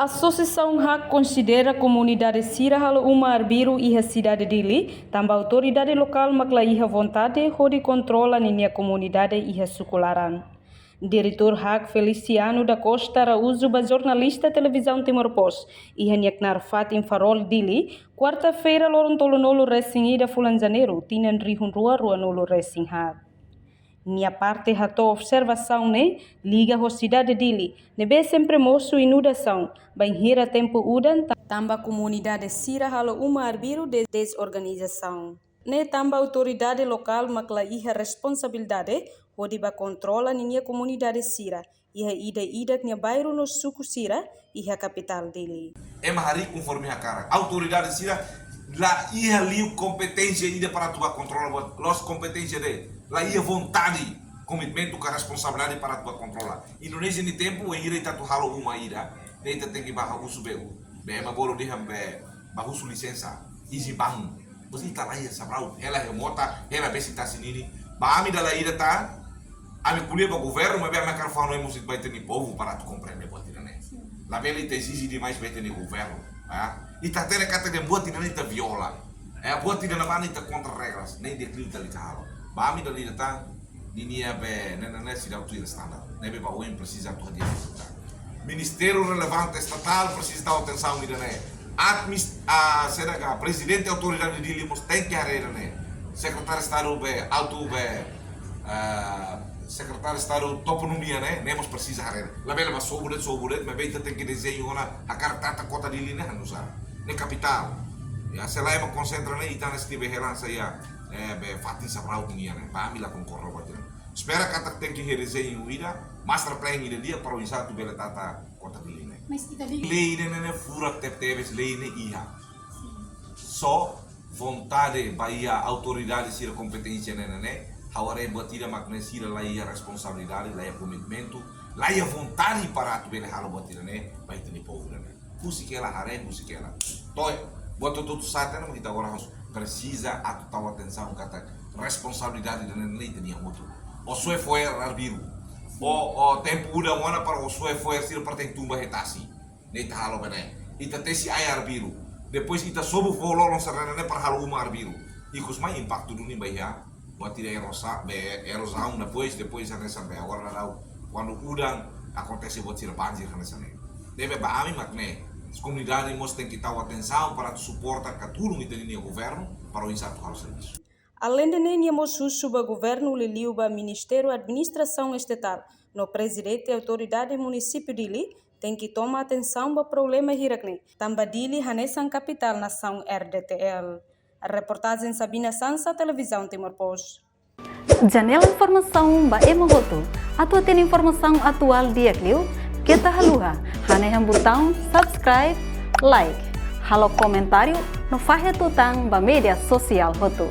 Associação HAC considera a comunidade Sira halo uma arbiru e a cidade dele, também a autoridade local makla iha vontade de controla a comunidade e a sucularan. Diretor HAC Feliciano da Costa Araújo, jornalista televisão Timor-Post, e Haniaknar Fatim Farol dele, quarta-feira lorontolonolo Racing ida fulan janeiro, tinan rihun rua nolo Racing HAC. Minha parte rato observação liga a cidade dele, nebe sempre moço inudação, bem hira tempo udan, tamba comunidade Sira halo uma arbiru de desorganização. Tamba autoridade local makla iha responsabilidade, hodiba controla minha comunidade Sira, iha ida nia bairro no suku Sira, iha capital dele. Hari conforme a cara, autoridade Sira, lá iha liu competência ida para tua controla, los competência de lá ia vontade, comitimento com a responsabilidade para tua controlar. E no nesse tempo, em ira tu halo uma ira, neita tem que barra uso beu, bem maboro de hambe, barra uso licença, easy bang, você tá lá ia sabrau, ela remota, ela vê se tá sinini, baami da lá ira tá, a me colher para o governo, mas bem a minha cara fala não é música vai ter nem povo para tu compreender boa tira né. Lá bem ele te exige demais vai ter nem governo, e tá tendo que ter boa tira nem ta viola, boa tira na mão nem ta contra regras, nem declínio tá ligado. Bami da lida tá, linia be, nena se dá tudo standard, nebe ba OEM precisa tua dia. Ministério relevante estatal precisa dar atenção nida né. Será que presidente autoridade de limos tem que arrer né. Secretário de Estado be, alto be, secretário de Estado toponomia né, nemos precisa arrer. La bela ba sobulet, mas bem tem que desenho na a carta cota de linha não sabe. Ne capital. Ya se lá é concentra né e tá nesse tipo de relança ya. Fatin sabrau dunia né, pahami lá concorre com aquilo. Espera que até tem que redesenhar o ida, master plan ida dia para o insatu bela tata kota dele né. Mas kita liga. Lei né fura teves lei né ia. Só vontade bahia autoridade sira competência né, haware batida magnesira lá ia responsabilidade, lá ia commitmento, lá ia vontade para tu bela halo batida né, vai ter povo né. Pusikela hare pusikela. Toy, buat tudo saat né kita orang precisa atuar atenção kata responsabilidade da lei tinha outro o sue foi arbiru o tempo udah mana para o sue foi sir para tem tumba retasi neita halo bene ita tesi ai arbiru depois ita sobu vololong serana para halo uma arbiru ikus mai impacto dunia bahia buat tidak erosão depois a nessa bem agora lá quando udang acontece buat sir banjir nessa né deve ba ami makne as comunidades têm que dar atenção para suportar que tudo que tem no governo para o insato ao serviço. Além de nenhum suba governo liliuba Ministério Administração Estatal, no presidente e autoridade município dele tem que tomar atenção para o problema hirakne. Também dele hanesan capital nação RDTL. A reportagem Sabina Sansa, televisão Timor-Post. Janela informação ba emogoto. Atua tem informação atual dia clio. Kita haluha, haneham botão subscribe, like, halo comentário no fahe tutang ba media sosial hotu.